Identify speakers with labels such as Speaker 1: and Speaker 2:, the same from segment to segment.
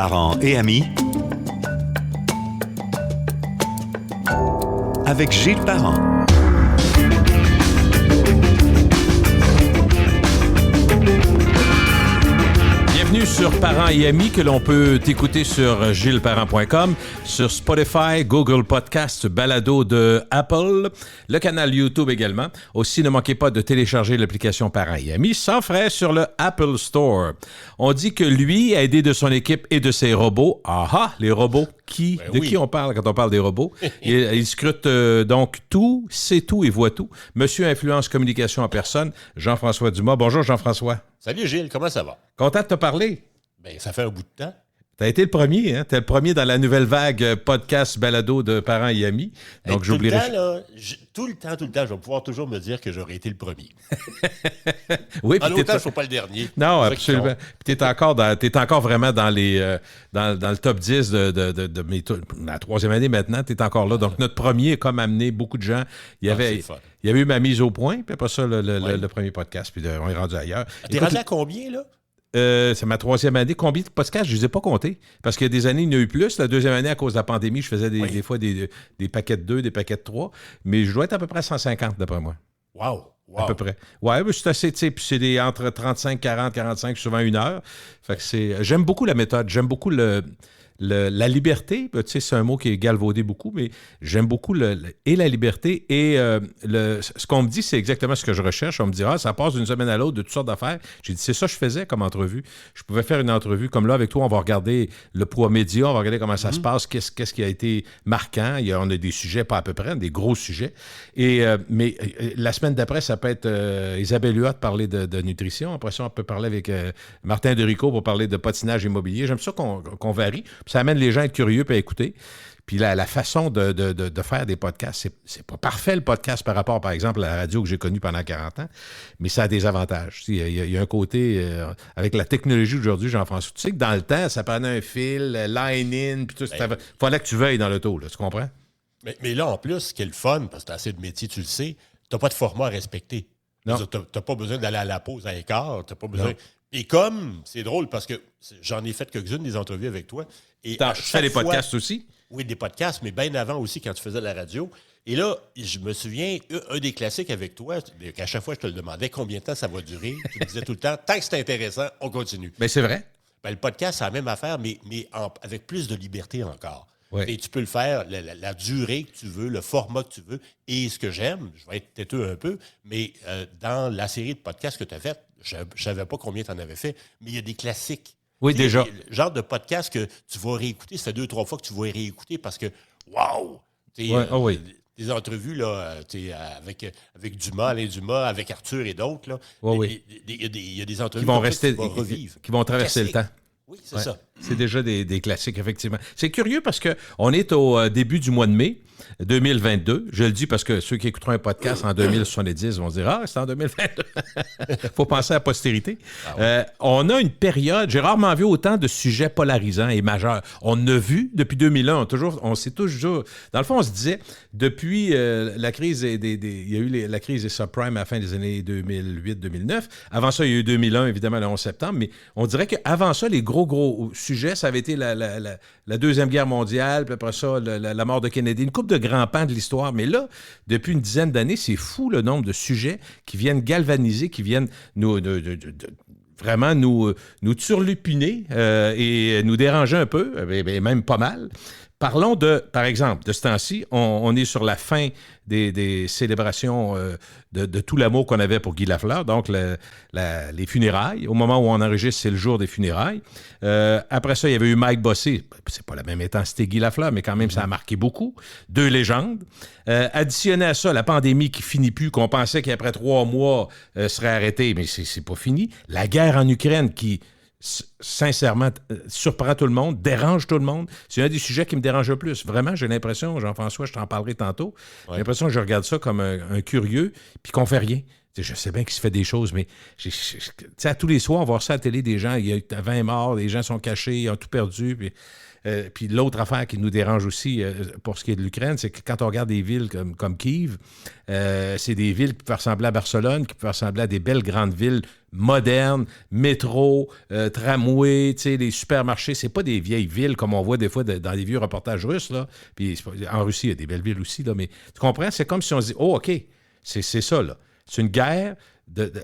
Speaker 1: parents et amis avec Gilles Parent.
Speaker 2: Bienvenue sur Parents et Amis, que l'on peut écouter sur gillesparent.com, sur Spotify, Google Podcasts, Balado de Apple, le canal YouTube également. Aussi, ne manquez pas de télécharger l'application Parents et Amis sans frais sur le Apple Store. On dit que lui a aidé de son équipe et de ses robots. Ah, les robots. Qui on parle quand on parle des robots? Il scrute donc tout, sait tout et voit tout. Monsieur Influence Communication en personne, Jean-François Dumas. Bonjour Jean-François.
Speaker 3: Salut Gilles, comment ça va?
Speaker 2: Content de te parler.
Speaker 3: Bien, ça fait un bout de temps.
Speaker 2: T'as été le premier, hein? T'es le premier dans la nouvelle vague podcast balado de parents et amis. Donc, j'oublierai.
Speaker 3: Tout le temps, je vais pouvoir toujours me dire que j'aurais été le premier.
Speaker 2: Oui,
Speaker 3: en autant, je ne suis pas le dernier.
Speaker 2: Non, absolument. Puis t'es encore vraiment dans le top 10 de la troisième année maintenant. T'es encore là. Donc, notre premier a comme amené beaucoup de gens. Il y avait eu ma mise au point, puis après ça, le premier podcast, puis on est rendu ailleurs.
Speaker 3: T'es rendu à combien, là?
Speaker 2: C'est ma troisième année. Combien de podcasts? Je ne les ai pas comptés. Parce qu'il y a des années, il y en a eu plus. La deuxième année, à cause de la pandémie, je faisais des fois des paquets de 2, des paquets de 3. Mais je dois être à peu près à 150, d'après moi.
Speaker 3: Wow.
Speaker 2: À peu près. Ouais, c'est assez, tu sais, puis c'est entre 35, 40, 45, souvent 1 heure. Fait que j'aime beaucoup la méthode. J'aime beaucoup la liberté. Tu sais, c'est un mot qui est galvaudé beaucoup, mais j'aime beaucoup la liberté et ce qu'on me dit, c'est exactement ce que je recherche. On me dit, ça passe d'une semaine à l'autre de toutes sortes d'affaires. J'ai dit, c'est ça que je faisais comme entrevue. Je pouvais faire une entrevue comme là avec toi. On va regarder le poids média, on va regarder comment ça se passe, qu'est-ce qui a été marquant. On a des sujets, pas à peu près, des gros sujets. Mais la semaine d'après, ça peut être Isabelle Huot parler de nutrition. Après ça, on peut parler avec Martin Derico pour parler de patinage immobilier. J'aime ça qu'on varie. Puis ça amène les gens à être curieux et à écouter. Puis la façon de faire des podcasts, c'est pas parfait le podcast par rapport, par exemple, à la radio que j'ai connue pendant 40 ans, mais ça a des avantages. Il y a un côté, avec la technologie d'aujourd'hui, Jean-François, tu sais que dans le temps, ça prenait un fil, line-in, puis tout ça. Fallait que tu veuilles dans l'auto, là, tu comprends?
Speaker 3: Mais là, en plus, ce qui est le fun, parce que tu as assez de métiers, tu le sais, tu n'as pas de format à respecter. Tu n'as pas besoin d'aller à la pause à écart, tu n'as pas besoin... Non. Et comme, c'est drôle parce que j'en ai fait quelques-unes des entrevues avec toi. Et
Speaker 2: tu fais des podcasts aussi?
Speaker 3: Oui, des podcasts, mais bien avant aussi quand tu faisais de la radio. Et là, je me souviens, un des classiques avec toi, à chaque fois je te le demandais combien de temps ça va durer. Tu me disais tout le temps, tant que c'est intéressant, on continue.
Speaker 2: Mais c'est vrai.
Speaker 3: Ben, le podcast, c'est la même affaire, mais avec plus de liberté encore.
Speaker 2: Oui.
Speaker 3: Et tu peux le faire, la durée que tu veux, le format que tu veux. Et ce que j'aime, je vais être têteux un peu, mais dans la série de podcasts que tu as faite, je ne savais pas combien tu en avais fait, mais il y a des classiques.
Speaker 2: Oui, déjà.
Speaker 3: Le genre de podcast que tu vas réécouter, ça fait 2-3 fois que tu vas réécouter parce que, wow!
Speaker 2: Oui.
Speaker 3: Des entrevues là, avec Dumas, Alain Dumas, avec Arthur et d'autres. Là, il y a des entrevues
Speaker 2: qui vont rester, qui vont traverser le temps.
Speaker 3: Oui, c'est ça.
Speaker 2: C'est déjà des classiques, effectivement. C'est curieux parce qu'on est au début du mois de mai 2022. Je le dis parce que ceux qui écouteront un podcast en 2070 vont se dire « c'est en 2022. » Il faut penser à la postérité. On a une période, j'ai rarement vu autant de sujets polarisants et majeurs. On a vu depuis 2001, on s'est toujours... Dans le fond, on se disait, depuis la crise il y a eu la crise des subprimes à la fin des années 2008-2009. Avant ça, il y a eu 2001, évidemment, le 11 septembre. Mais on dirait qu'avant ça, les gros sujets, ça avait été la Deuxième Guerre mondiale, puis après ça, la mort de Kennedy, une couple de grands pans de l'histoire. Mais là, depuis une dizaine d'années, c'est fou le nombre de sujets qui viennent galvaniser, qui viennent vraiment nous turlupiner et nous déranger un peu, et même pas mal. Parlons par exemple, de ce temps-ci, on est sur la fin des célébrations de tout l'amour qu'on avait pour Guy Lafleur, donc les funérailles. Au moment où on enregistre, c'est le jour des funérailles. Après ça, il y avait eu Mike Bossé. C'est pas la même intensité que Guy Lafleur, mais quand même, ça a marqué beaucoup. 2 légendes. Additionné à ça, la pandémie qui finit plus, qu'on pensait qu'après 3 mois serait arrêtée, mais c'est pas fini. La guerre en Ukraine qui... sincèrement, surprend tout le monde, dérange tout le monde. C'est un des sujets qui me dérange le plus. Vraiment, j'ai l'impression, Jean-François, je t'en parlerai tantôt, j'ai l'impression que je regarde ça comme un curieux, puis qu'on fait rien. Je sais bien qu'il se fait des choses, mais à tous les soirs, voir ça à la télé, des gens, il y a 20 morts, les gens sont cachés, ils ont tout perdu. Puis l'autre affaire qui nous dérange aussi pour ce qui est de l'Ukraine, c'est que quand on regarde des villes comme Kiev, c'est des villes qui peuvent ressembler à Barcelone, qui peuvent ressembler à des belles grandes villes modernes, métro, tramway, les supermarchés. C'est pas des vieilles villes comme on voit des fois dans les vieux reportages russes. Là. Puis en Russie, il y a des belles villes aussi, là, mais tu comprends? C'est comme si on se dit, oh, OK, c'est ça, là. C'est une guerre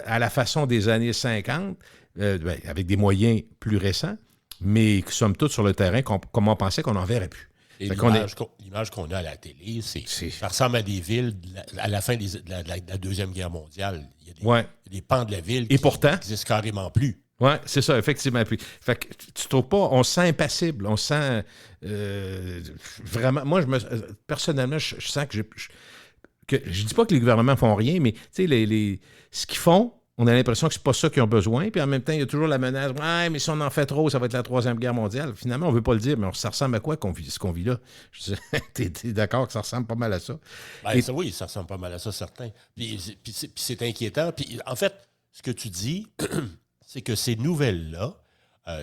Speaker 2: à la façon des années 50, avec des moyens plus récents, mais qui somme toute sur le terrain, comme on pensait qu'on n'en verrait plus.
Speaker 3: Et l'image qu'on a à la télé, ça ressemble à des villes à la fin de la Deuxième Guerre mondiale. Il y a des pans de la ville qui n'existent carrément plus.
Speaker 2: Oui, c'est ça, effectivement. Puis, fait que tu trouves pas, on se sent impassible, on se sent vraiment. Moi, personnellement, je sens que je dis pas que les gouvernements font rien, mais tu sais, ce qu'ils font, on a l'impression que c'est pas ça qu'ils ont besoin. Puis en même temps, il y a toujours la menace. Ouais, mais si on en fait trop, ça va être la Troisième Guerre mondiale. Finalement, on veut pas le dire, mais ça ressemble à quoi ce qu'on vit là? T'es d'accord que ça ressemble pas mal à ça?
Speaker 3: Oui, ça ressemble pas mal à ça, certain. Puis c'est inquiétant. Puis en fait, ce que tu dis, c'est que ces nouvelles-là,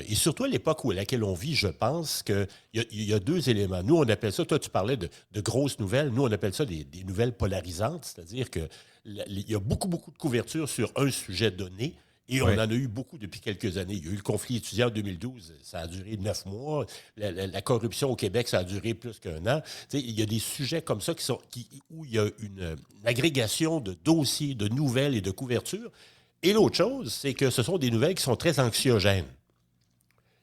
Speaker 3: et surtout à l'époque à laquelle on vit, je pense qu'il y a deux éléments. Nous, on appelle ça, toi, tu parlais de grosses nouvelles. Nous, on appelle ça des nouvelles polarisantes, c'est-à-dire qu'il y a beaucoup, beaucoup de couverture sur un sujet donné. Et on en a eu beaucoup depuis quelques années. Il y a eu le conflit étudiant en 2012, ça a duré 9 mois. La corruption au Québec, ça a duré plus qu'un an. Il y a des sujets comme ça où il y a une agrégation de dossiers, de nouvelles et de couverture. Et l'autre chose, c'est que ce sont des nouvelles qui sont très anxiogènes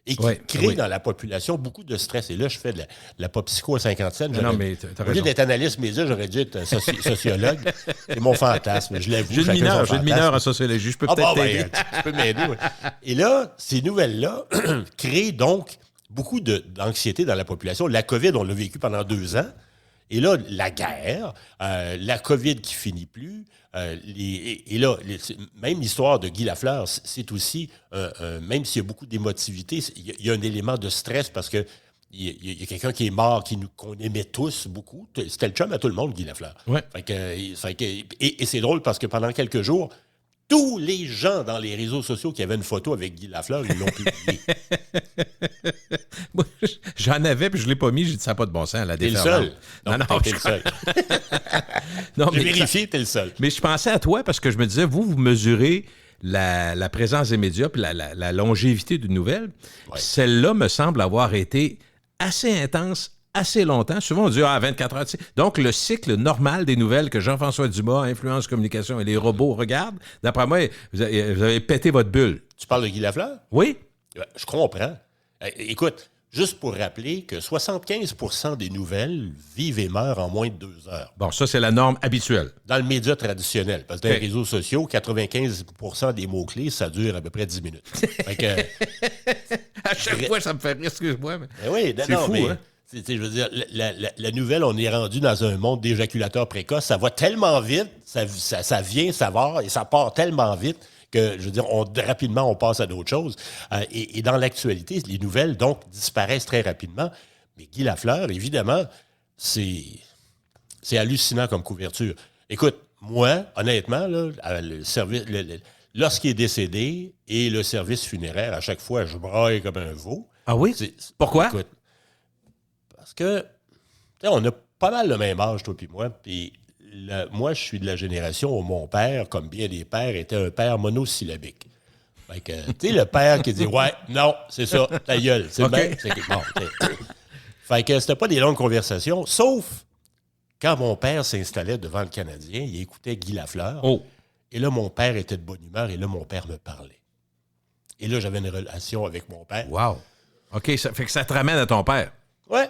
Speaker 3: et qui créent dans la population beaucoup de stress. Et là, je fais de la pop psycho à 57.
Speaker 2: Non, mais t'as
Speaker 3: au lieu d'être analyste média, j'aurais dû être sociologue. C'est mon fantasme, je l'avoue.
Speaker 2: J'ai le mineur en sociologie. Je peux peut-être t'aider.
Speaker 3: Tu peux m'aider, oui. Et là, ces nouvelles-là créent donc beaucoup d'anxiété dans la population. La COVID, on l'a vécu pendant 2 ans. Et là, la guerre, la COVID qui finit plus, et là, même l'histoire de Guy Lafleur, c'est aussi, même s'il y a beaucoup d'émotivité, il y a un élément de stress parce que il y a quelqu'un qui est mort qu'on aimait tous beaucoup. C'était le chum à tout le monde, Guy Lafleur.
Speaker 2: Ouais.
Speaker 3: Et c'est drôle parce que pendant quelques jours, tous les gens dans les réseaux sociaux qui avaient une photo avec Guy Lafleur, ils l'ont publié.
Speaker 2: J'en avais, puis je ne l'ai pas mis. J'ai dit, ça n'a pas de bon sens, la déferlante.
Speaker 3: T'es le seul. Non, t'es le seul.
Speaker 2: Non,
Speaker 3: j'ai vérifié, t'es le seul.
Speaker 2: Mais je pensais à toi parce que je me disais, vous mesurez la présence des médias puis la longévité d'une nouvelle. Ouais. Celle-là me semble avoir été assez intense, assez longtemps. Souvent, on dit 24 heures. Donc, le cycle normal des nouvelles que Jean-François Dumas, Influence Communication et les robots regardent, d'après moi, vous avez pété votre bulle.
Speaker 3: Tu parles de Guy Lafleur?
Speaker 2: Oui.
Speaker 3: Je comprends. Écoute, juste pour rappeler que 75% des nouvelles vivent et meurent en moins de 2 heures.
Speaker 2: Bon, ça, c'est la norme habituelle.
Speaker 3: Dans le média traditionnel. Parce que dans les réseaux sociaux, 95% des mots-clés, ça dure à peu près 10 minutes. Fait que,
Speaker 2: à chaque fois, ça me fait rire, excuse-moi. Mais
Speaker 3: oui, c'est fou, hein? Je veux dire, la nouvelle, on est rendu dans un monde d'éjaculateurs précoces. Ça va tellement vite, ça vient, ça va, et ça part tellement vite que, je veux dire, rapidement, on passe à d'autres choses. Et dans l'actualité, les nouvelles, donc, disparaissent très rapidement. Mais Guy Lafleur, évidemment, c'est hallucinant comme couverture. Écoute, moi, honnêtement, là, lorsqu'il est décédé et le service funéraire, à chaque fois, je braille comme un veau.
Speaker 2: Ah oui? Pourquoi?
Speaker 3: Écoute, parce que, on a pas mal le même âge, toi puis moi. Puis moi, je suis de la génération où mon père, comme bien des pères, était un père monosyllabique. Fait que, tu sais, le père qui dit « Ouais, non, c'est ça, ta gueule. » C'est
Speaker 2: okay.
Speaker 3: Bon, fait que c'était pas des longues conversations, sauf quand mon père s'installait devant le Canadien, il écoutait Guy Lafleur.
Speaker 2: Oh.
Speaker 3: Et là, mon père était de bonne humeur, et là, mon père me parlait. Et là, j'avais une relation avec mon père.
Speaker 2: Wow. OK, ça fait que ça te ramène à ton père.
Speaker 3: Ouais.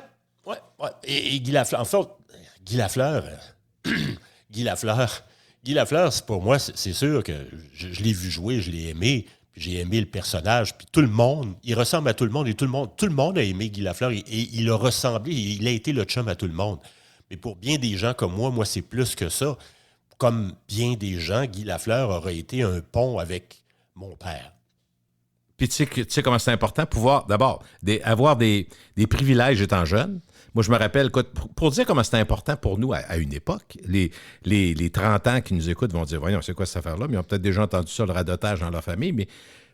Speaker 3: Et Guy Lafleur, en fait, Guy Lafleur, c'est pour moi, c'est sûr que je l'ai vu jouer, je l'ai aimé, puis j'ai aimé le personnage, puis tout le monde, il ressemble à tout le monde, et tout le monde a aimé Guy Lafleur, et il a ressemblé, il a été le chum à tout le monde. Mais pour bien des gens comme moi, c'est plus que ça. Comme bien des gens, Guy Lafleur aurait été un pont avec mon père.
Speaker 2: Puis tu sais comment c'est important, pouvoir, d'abord, avoir des privilèges étant jeune. Moi, je me rappelle, pour dire comment c'était important pour nous à une époque, les 30 ans qui nous écoutent vont dire, voyons, c'est quoi cette affaire-là? Mais ils ont peut-être déjà entendu ça, le radotage dans leur famille. Mais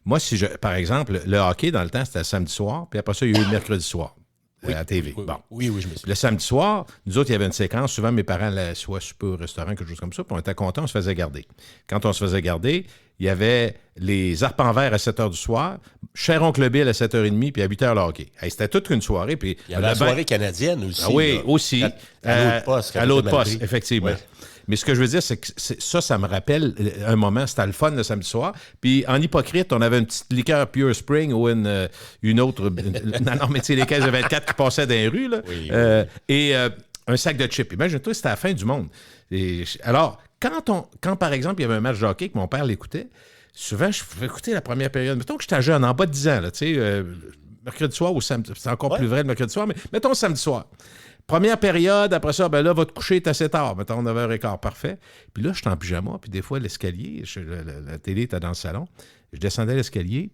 Speaker 2: moi, par exemple, le hockey, dans le temps, c'était le samedi soir, puis après ça, il y a eu le mercredi soir. À la TV.
Speaker 3: Oui,
Speaker 2: bon.
Speaker 3: oui, je me souviens.
Speaker 2: Le samedi soir, nous autres, il y avait une séquence. Souvent, mes parents allaient soit souper au restaurant, quelque chose comme ça, puis on était contents, on se faisait garder. Quand on se faisait garder, il y avait les arpents verts à 7 h du soir, Cher Oncle Bill à 7 h 30, puis à 8 h le hockey. Hey, c'était toute une soirée. Puis
Speaker 3: il y avait la soirée canadienne aussi.
Speaker 2: Ah oui,
Speaker 3: là.
Speaker 2: aussi.
Speaker 3: À l'autre poste.
Speaker 2: À l'autre poste, effectivement.
Speaker 3: Ouais.
Speaker 2: Mais ce que je veux dire, c'est que ça me rappelle un moment, c'était le fun le samedi soir. Puis en hypocrite, on avait une petite liqueur Pure Spring ou une autre. Non, mais tu sais, les caisses de 24 qui passaient dans les rues, là.
Speaker 3: Oui.
Speaker 2: Et un sac de chips. Imagine-toi, c'était la fin du monde. Alors, quand, par exemple, il y avait un match de hockey que mon père l'écoutait, souvent, je pouvais écouter la première période. Mettons que j'étais jeune, en bas de 10 ans, là, tu sais, mercredi soir ou samedi. C'est encore plus vrai le mercredi soir, mais mettons samedi soir. Première période, après ça, ben là, votre coucher est assez tard. Mettons 9 h 15, parfait. Puis là, je suis en pyjama, puis des fois, l'escalier, la télé était dans le salon. Je descendais l'escalier.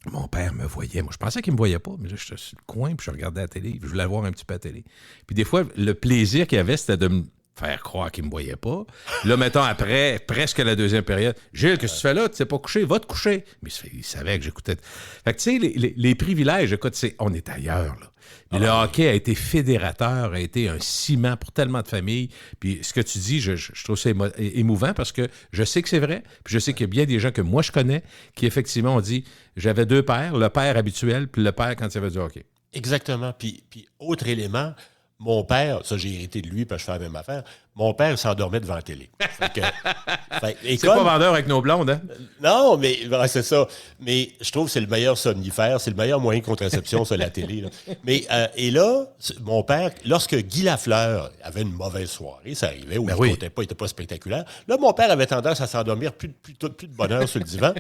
Speaker 2: Mon père me voyait. Moi, je pensais qu'il me voyait pas, mais là, j'étais sur le coin, puis je regardais la télé. Je voulais voir un petit peu la télé. Puis des fois, le plaisir qu'il y avait, c'était de me faire croire qu'il me voyait pas. Là, mettons, après, presque la deuxième période, Gilles, qu'est-ce que tu fais là? Tu sais pas coucher? Va te coucher. Mais il savait que j'écoutais. Fait que, tu sais, les privilèges, écoute, on est ailleurs, là. Mais le hockey a été fédérateur, a été un ciment pour tellement de familles. Puis ce que tu dis, je trouve ça émouvant parce que je sais que c'est vrai. Puis je sais qu'il y a bien des gens que moi je connais qui effectivement ont dit, j'avais deux pères, le père habituel puis le père quand il y avait du hockey.
Speaker 3: Exactement. Puis autre élément, mon père, ça j'ai hérité de lui parce que je fais la même affaire, mon père s'endormait devant la télé.
Speaker 2: C'est pas vendeur avec nos blondes, hein?
Speaker 3: Non, mais c'est ça. Mais je trouve que c'est le meilleur somnifère, c'est le meilleur moyen de contraception sur la télé. Là. Mais et là, mon père, lorsque Guy Lafleur avait une mauvaise soirée, ça arrivait, où il n'était pas spectaculaire, là, mon père avait tendance à s'endormir plus de bonne heure sur le divan.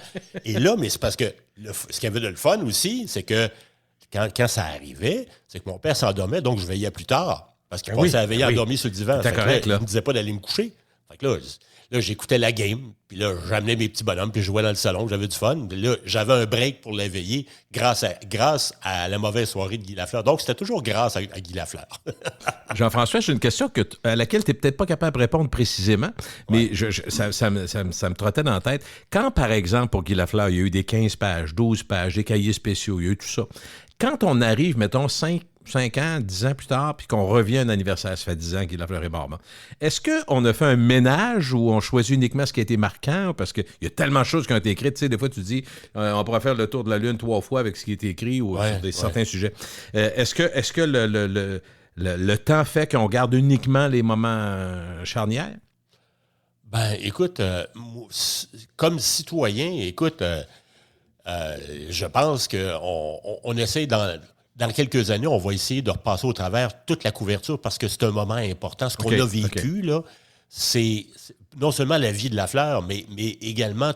Speaker 3: Et là, mais c'est parce que ce qu'il y avait de le fun aussi, c'est que quand ça arrivait, c'est que mon père s'endormait, donc je veillais plus tard. Parce qu'il passait à veiller endormi sur le divan.
Speaker 2: Correct, là.
Speaker 3: Il ne me disait pas d'aller me coucher. Fait que là, j'écoutais la game. Puis là, j'amenais mes petits bonhommes, puis je jouais dans le salon. J'avais du fun. Puis là, j'avais un break pour l'éveiller grâce à la mauvaise soirée de Guy Lafleur. Donc, c'était toujours grâce à Guy Lafleur.
Speaker 2: Jean-François, j'ai une question à laquelle tu n'es peut-être pas capable de répondre précisément, mais ça me trottait dans la tête. Quand, par exemple, pour Guy Lafleur, il y a eu des 15 pages, 12 pages, des cahiers spéciaux, il y a eu tout ça. Quand on arrive, mettons, 5 ans, 10 ans plus tard, puis qu'on revient à un anniversaire, ça fait 10 ans qu'il Lafleur est mort. Est-ce qu'on a fait un ménage où on choisit uniquement ce qui a été marquant? Parce qu'il y a tellement de choses qui ont été écrites. Tu sais, des fois, tu dis, on pourrait faire le tour de la Lune 3 fois avec ce qui a été écrit ou sur certains sujets. Est-ce que le temps fait qu'on garde uniquement les moments charnières?
Speaker 3: Ben, écoute, comme citoyen, écoute, je pense qu'on essaie dans quelques années, on va essayer de repasser au travers toute la couverture parce que c'est un moment important. Ce qu'on a vécu, là, c'est non seulement la vie de Lafleur, mais également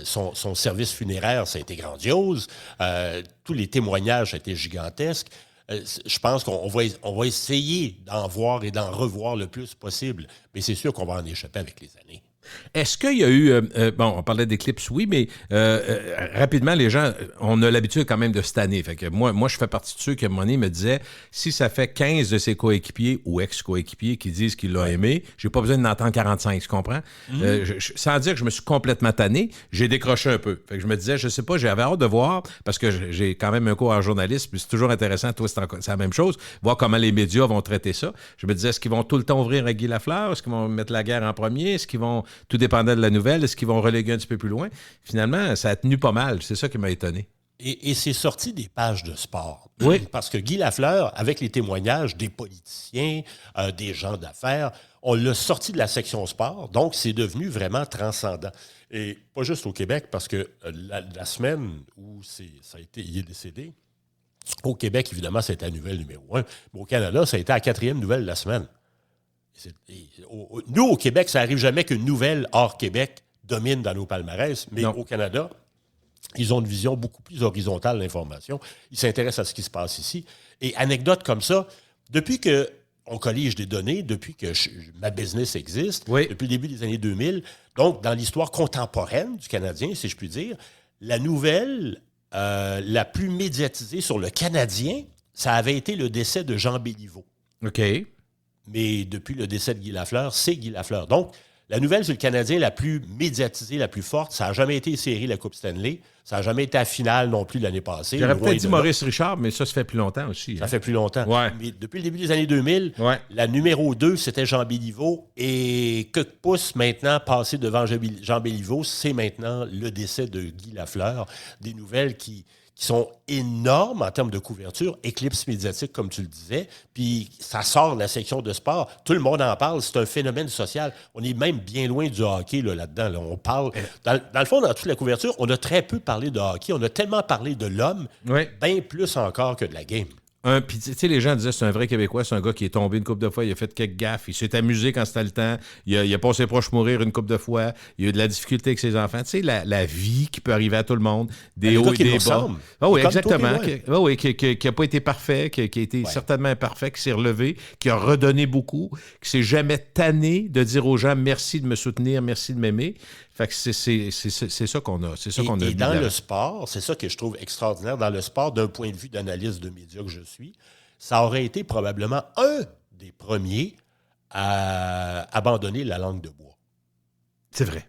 Speaker 3: son service funéraire, ça a été grandiose. Tous les témoignages, ça a été gigantesque. Je pense qu'on va essayer d'en voir et d'en revoir le plus possible. Mais c'est sûr qu'on va en échapper avec les années.
Speaker 2: Est-ce qu'il y a eu... on parlait d'éclipse, oui, mais rapidement, les gens, on a l'habitude quand même de stanner. Fait que moi, je fais partie de ceux qui, à un moment donné, me disaient, si ça fait 15 de ses coéquipiers ou ex-coéquipiers qui disent qu'ils l'ont aimé, j'ai pas besoin d'en entendre 45, tu comprends? Sans dire que je me suis complètement tanné, j'ai décroché un peu. Fait que je me disais, je sais pas, j'avais hâte de voir, parce que j'ai quand même un cours en journalisme, puis c'est toujours intéressant, toi, c'est la même chose, voir comment les médias vont traiter ça. Je me disais, est-ce qu'ils vont tout le temps ouvrir à Guy Lafleur? Est-ce qu'ils vont mettre la guerre en premier? Est-ce qu'ils vont... Tout dépendait de la nouvelle. Est-ce qu'ils vont reléguer un petit peu plus loin? Finalement, ça a tenu pas mal. C'est ça qui m'a étonné.
Speaker 3: Et c'est sorti des pages de sport.
Speaker 2: Oui.
Speaker 3: Parce que Guy Lafleur, avec les témoignages des politiciens, des gens d'affaires, on l'a sorti de la section sport. Donc, c'est devenu vraiment transcendant. Et pas juste au Québec, parce que la semaine où il est décédé, au Québec, évidemment, c'était la nouvelle numéro 1. Mais au Canada, ça a été la 4e nouvelle de la semaine. Nous, au Québec, ça n'arrive jamais qu'une nouvelle hors Québec domine dans nos palmarès, mais au Canada, ils ont une vision beaucoup plus horizontale de l'information. Ils s'intéressent à ce qui se passe ici. Et anecdote comme ça, depuis qu'on collige des données, depuis que ma business existe, depuis le début des années 2000, donc dans l'histoire contemporaine du Canadien, si je puis dire, la nouvelle la plus médiatisée sur le Canadien, ça avait été le décès de Jean Béliveau.
Speaker 2: OK.
Speaker 3: Mais depuis le décès de Guy Lafleur, c'est Guy Lafleur. Donc, la nouvelle sur le Canadien la plus médiatisée, la plus forte, ça n'a jamais été série la Coupe Stanley. Ça n'a jamais été à finale non plus l'année passée.
Speaker 2: J'aurais peut-être dit Maurice Richard, mais ça fait plus longtemps aussi.
Speaker 3: Ça fait plus longtemps.
Speaker 2: Ouais.
Speaker 3: Mais depuis le début des années 2000, la numéro 2, c'était Jean Béliveau. Et que pousse maintenant, passé devant Jean Béliveau, c'est maintenant le décès de Guy Lafleur. Des nouvelles qui sont énormes en termes de couverture, éclipse médiatique, comme tu le disais, puis ça sort de la section de sport. Tout le monde en parle, c'est un phénomène social. On est même bien loin du hockey là-dedans. Là. On parle... Dans le fond, dans toute la couverture, on a très peu parlé de hockey. On a tellement parlé de l'homme, bien plus encore que de la game.
Speaker 2: Puis, tu sais, les gens disaient c'est un vrai Québécois, c'est un gars qui est tombé une couple de fois, il a fait quelques gaffes, il s'est amusé quand c'était le temps, il a passé proche de mourir une couple de fois, il a eu de la difficulté avec ses enfants. Tu sais, la vie qui peut arriver à tout le monde, des hauts et des bas. Ah oui, exactement. Qui n'a pas été parfait, qui a été certainement imparfait, qui s'est relevé, qui a redonné beaucoup, qui s'est jamais tanné de dire aux gens merci de me soutenir, merci de m'aimer. Fait que c'est ça qu'on a. C'est ça qu'on a.
Speaker 3: Et dans le sport, c'est ça que je trouve extraordinaire. Dans le sport, d'un point de vue d'analyste de médias que je suis, ça aurait été probablement un des premiers à abandonner la langue de bois.
Speaker 2: C'est vrai.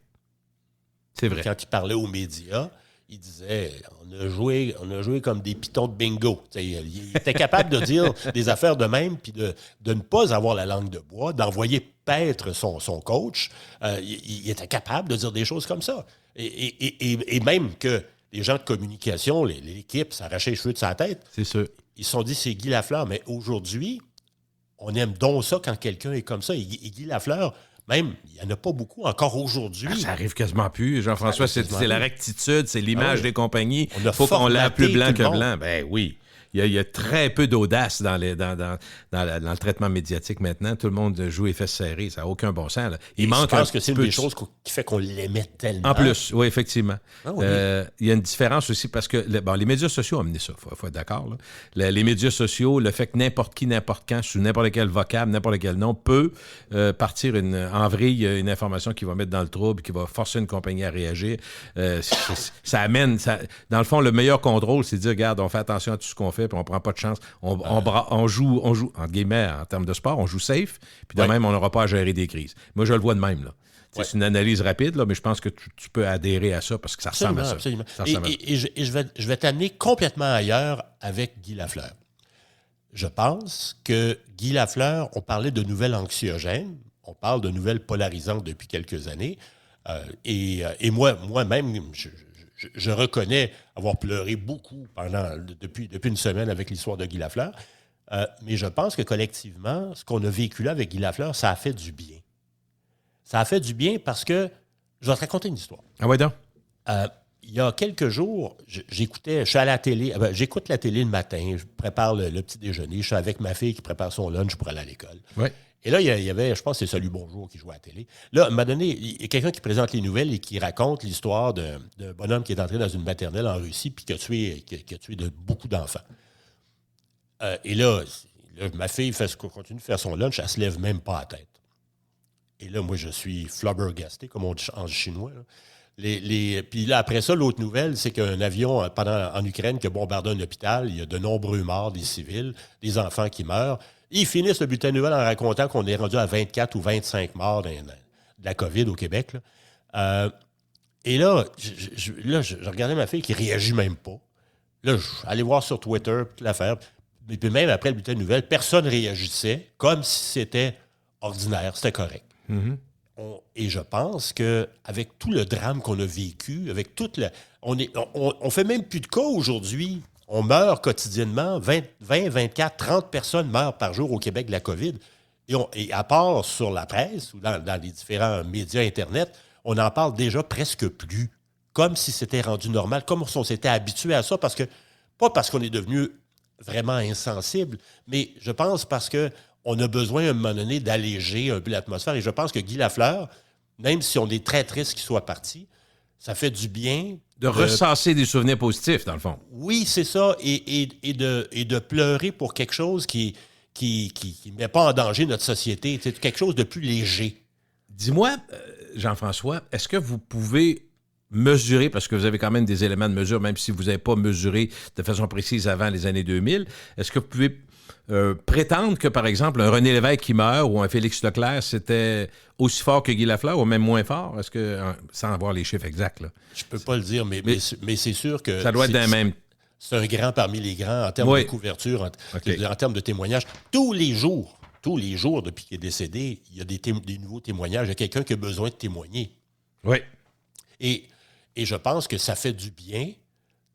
Speaker 2: C'est vrai.
Speaker 3: Quand il parlait aux médias, il disait on a joué comme des pitons de bingo. T'sais, il était capable de dire des affaires de même, puis de ne pas avoir la langue de bois, d'envoyer paître son coach. Il était capable de dire des choses comme ça. Et même que les gens de communication, l'équipe, s'arrachaient les cheveux de sa tête.
Speaker 2: C'est sûr.
Speaker 3: Ils se sont dit c'est Guy Lafleur. Mais aujourd'hui, on aime donc ça quand quelqu'un est comme ça. Et Guy Lafleur, même, il n'y en a pas beaucoup encore aujourd'hui.
Speaker 2: Ça arrive quasiment plus. Jean-François, c'est la rectitude, c'est l'image des compagnies.
Speaker 3: Il
Speaker 2: faut qu'on l'aie plus blanc que blanc. Ben oui. Il y a très peu d'audace dans le traitement médiatique maintenant. Tout le monde joue les fesses serrées. Ça n'a aucun bon sens. Là.
Speaker 3: Je pense que c'est une des choses qui fait qu'on l'aimait tellement.
Speaker 2: En plus, oui, effectivement.
Speaker 3: Ah, oui.
Speaker 2: Il y a une différence aussi parce que les médias sociaux ont amené ça. Il faut être d'accord. Les médias sociaux, le fait que n'importe qui, n'importe quand, sous n'importe quel vocable, n'importe quel nom, peut partir en vrille une information qui va mettre dans le trouble, qui va forcer une compagnie à réagir. Ça amène... dans le fond, le meilleur contrôle, c'est de dire, regarde, on fait attention à tout ce qu'on fait, puis on prend pas de chance. On joue, entre guillemets, en termes de sport, on joue safe, puis de même, on n'aura pas à gérer des crises. Moi, je le vois de même, là. C'est une analyse rapide, là, mais je pense que tu peux adhérer à ça parce que ça ressemble à ça.
Speaker 3: Absolument.
Speaker 2: Ça ressemble
Speaker 3: et je vais t'amener complètement ailleurs avec Guy Lafleur. Je pense que Guy Lafleur, on parlait de nouvelles anxiogènes, on parle de nouvelles polarisantes depuis quelques années, et moi-même, je reconnais avoir pleuré beaucoup depuis une semaine avec l'histoire de Guy Lafleur, mais je pense que collectivement, ce qu'on a vécu là avec Guy Lafleur, ça a fait du bien. Ça a fait du bien parce que... Je vais te raconter une histoire.
Speaker 2: Ah ouais, donc?
Speaker 3: Il y a quelques jours, je suis à la télé. J'écoute la télé le matin, je prépare le petit déjeuner. Je suis avec ma fille qui prépare son lunch pour aller à l'école.
Speaker 2: Ouais.
Speaker 3: Et là, il y avait, je pense que c'est Salut Bonjour qui jouait à la télé. Là, à un moment donné, il y a quelqu'un qui présente les nouvelles et qui raconte l'histoire d'un bonhomme qui est entré dans une maternelle en Russie puis qui a tué beaucoup d'enfants. Et là, ma fille continue de faire son lunch, elle ne se lève même pas à la tête. Et là, moi, je suis flabbergasté, comme on dit en chinois. Là. Puis là, après ça, l'autre nouvelle, c'est qu'un avion en Ukraine qui a bombardé un hôpital, il y a de nombreux morts, des civils, des enfants qui meurent. Ils finissent le bulletin de nouvelles en racontant qu'on est rendu à 24 ou 25 morts de la COVID au Québec. Là. Et là, je regardais ma fille qui ne réagit même pas. Là, je suis allé voir sur Twitter toute l'affaire. Et puis même après le bulletin de nouvelles, personne ne réagissait comme si c'était ordinaire, c'était correct.
Speaker 2: Mm-hmm.
Speaker 3: Et je pense qu'avec tout le drame qu'on a vécu, avec toute on fait même plus de cas aujourd'hui. On meurt quotidiennement, 20, 24, 30 personnes meurent par jour au Québec de la COVID. Et à part sur la presse ou dans les différents médias Internet, on en parle déjà presque plus. Comme si c'était rendu normal, comme si on s'était habitué à ça. Pas parce qu'on est devenu vraiment insensible, mais je pense parce qu'on a besoin à un moment donné d'alléger un peu l'atmosphère. Et je pense que Guy Lafleur, même si on est très triste qu'il soit parti, ça fait du bien.
Speaker 2: De ressasser des souvenirs positifs, dans le fond.
Speaker 3: Oui, c'est ça. Et de pleurer pour quelque chose qui ne met pas en danger notre société. C'est quelque chose de plus léger.
Speaker 2: Dis-moi, Jean-François, est-ce que vous pouvez mesurer, parce que vous avez quand même des éléments de mesure, même si vous n'avez pas mesuré de façon précise avant les années 2000, est-ce que vous pouvez prétendre que, par exemple, un René Lévesque qui meurt ou un Félix Leclerc, c'était aussi fort que Guy Lafleur ou même moins fort? Est-ce que, sans avoir les chiffres exacts, là?
Speaker 3: Je peux pas le dire, mais c'est sûr que...
Speaker 2: Ça doit être dans le même...
Speaker 3: C'est un grand parmi les grands en termes de couverture, en termes de témoignages. Tous les jours, depuis qu'il est décédé, il y a des nouveaux témoignages. Il y a quelqu'un qui a besoin de témoigner.
Speaker 2: Oui.
Speaker 3: Et je pense que ça fait du bien.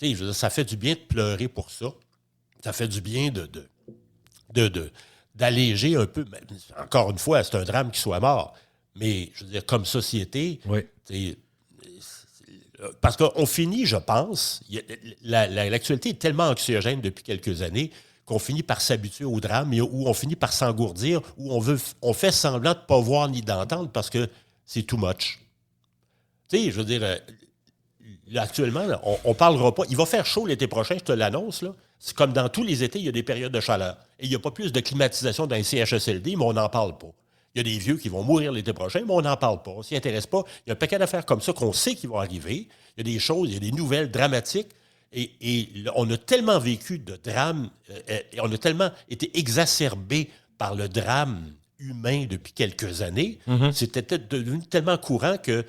Speaker 3: Je veux dire, ça fait du bien de pleurer pour ça. Ça fait du bien d'alléger un peu. Encore une fois, c'est un drame qu'il soit mort. Mais, je veux dire, comme société, parce qu'on finit, je pense, l'actualité est tellement anxiogène depuis quelques années qu'on finit par s'habituer au drame, où on finit par s'engourdir, où on fait semblant de ne pas voir ni d'entendre parce que c'est too much. Tu sais, je veux dire, là, actuellement, là, on ne parlera pas. Il va faire chaud l'été prochain, je te l'annonce. Là. C'est comme dans tous les étés, il y a des périodes de chaleur. Et il n'y a pas plus de climatisation dans les CHSLD, mais on n'en parle pas. Il y a des vieux qui vont mourir l'été prochain, mais on n'en parle pas. On ne s'y intéresse pas. Il y a un paquet d'affaires comme ça qu'on sait qui vont arriver. Il y a des choses, il y a des nouvelles dramatiques. Et on a tellement vécu de drames, et on a tellement été exacerbés par le drame humain depuis quelques années. C'était devenu tellement courant que, à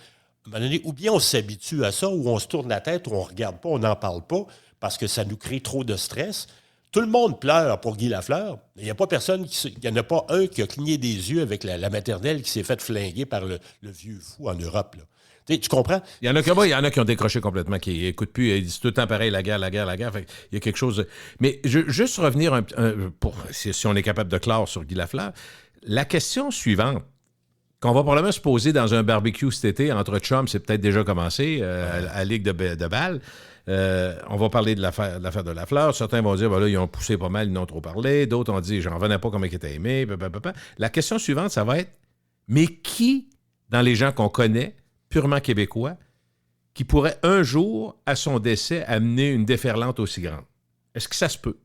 Speaker 3: un moment donné, ou bien on s'habitue à ça, ou on se tourne la tête, ou on ne regarde pas, on n'en parle pas, parce que ça nous crée trop de stress. Tout le monde pleure pour Guy Lafleur. Il n'y a pas personne, il n'y en a pas un qui a cligné des yeux avec la maternelle qui s'est fait flinguer par le vieux fou en Europe. Là. Tu comprends?
Speaker 2: Il y en a qui ont décroché complètement, qui n'écoutent plus. Ils disent tout le temps pareil, la guerre. Fait il y a quelque chose... Mais juste revenir, si on est capable de clore sur Guy Lafleur, la question suivante, qu'on va probablement se poser dans un barbecue cet été entre chums, c'est peut-être déjà commencé, à la Ligue de balle. On va parler de l'affaire de Lafleur. Certains vont dire, là, ils ont poussé pas mal, ils n'ont trop parlé. D'autres ont dit, j'en revenais pas comme il était aimé. La question suivante, ça va être, mais qui, dans les gens qu'on connaît, purement québécois, qui pourrait un jour, à son décès, amener une déferlante aussi grande? Est-ce que ça se peut?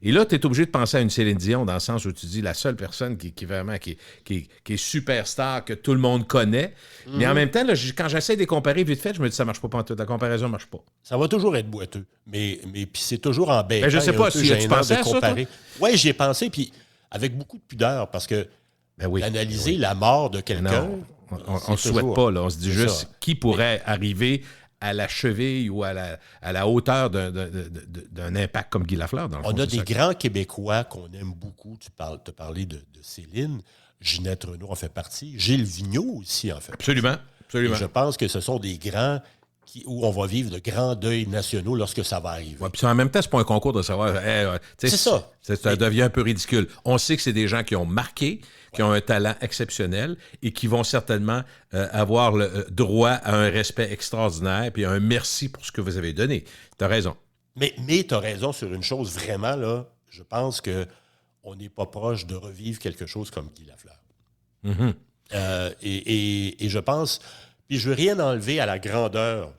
Speaker 2: Et là, tu es obligé de penser à une Céline Dion, dans le sens où tu dis la seule personne qui est superstar, que tout le monde connaît. Mais en même temps, là, quand j'essaie de les comparer vite fait, je me dis ça marche pas pantoute. La comparaison ne marche pas.
Speaker 3: Ça va toujours être boiteux. Mais puis c'est toujours en bête.
Speaker 2: Je sais pas si tu pensais à ça, toi?
Speaker 3: Oui, j'y ai pensé, puis avec beaucoup de pudeur, parce que analyser la mort de quelqu'un...
Speaker 2: On ne souhaite pas, là. On se dit juste qui pourrait arriver à la cheville ou à la hauteur d'un impact comme Guy Lafleur, dans le fond.
Speaker 3: On a des grands Québécois qu'on aime beaucoup. Tu as parlé de Céline. Ginette Renault en fait partie. Gilles Vigneault aussi en fait partie.
Speaker 2: Absolument.
Speaker 3: Et je pense que ce sont des grands où on va vivre de grands deuils nationaux lorsque ça va arriver.
Speaker 2: Ouais, puis en même temps, c'est pas un concours de savoir...
Speaker 3: c'est ça.
Speaker 2: Ça devient un peu ridicule. On sait que c'est des gens qui ont marqué, qui ont un talent exceptionnel et qui vont certainement avoir le droit à un respect extraordinaire et à un merci pour ce que vous avez donné. Tu as raison.
Speaker 3: Mais tu as raison sur une chose, vraiment, là, je pense qu'on n'est pas proche de revivre quelque chose comme Guy Lafleur. Et je pense... Puis je ne veux rien enlever à la grandeur,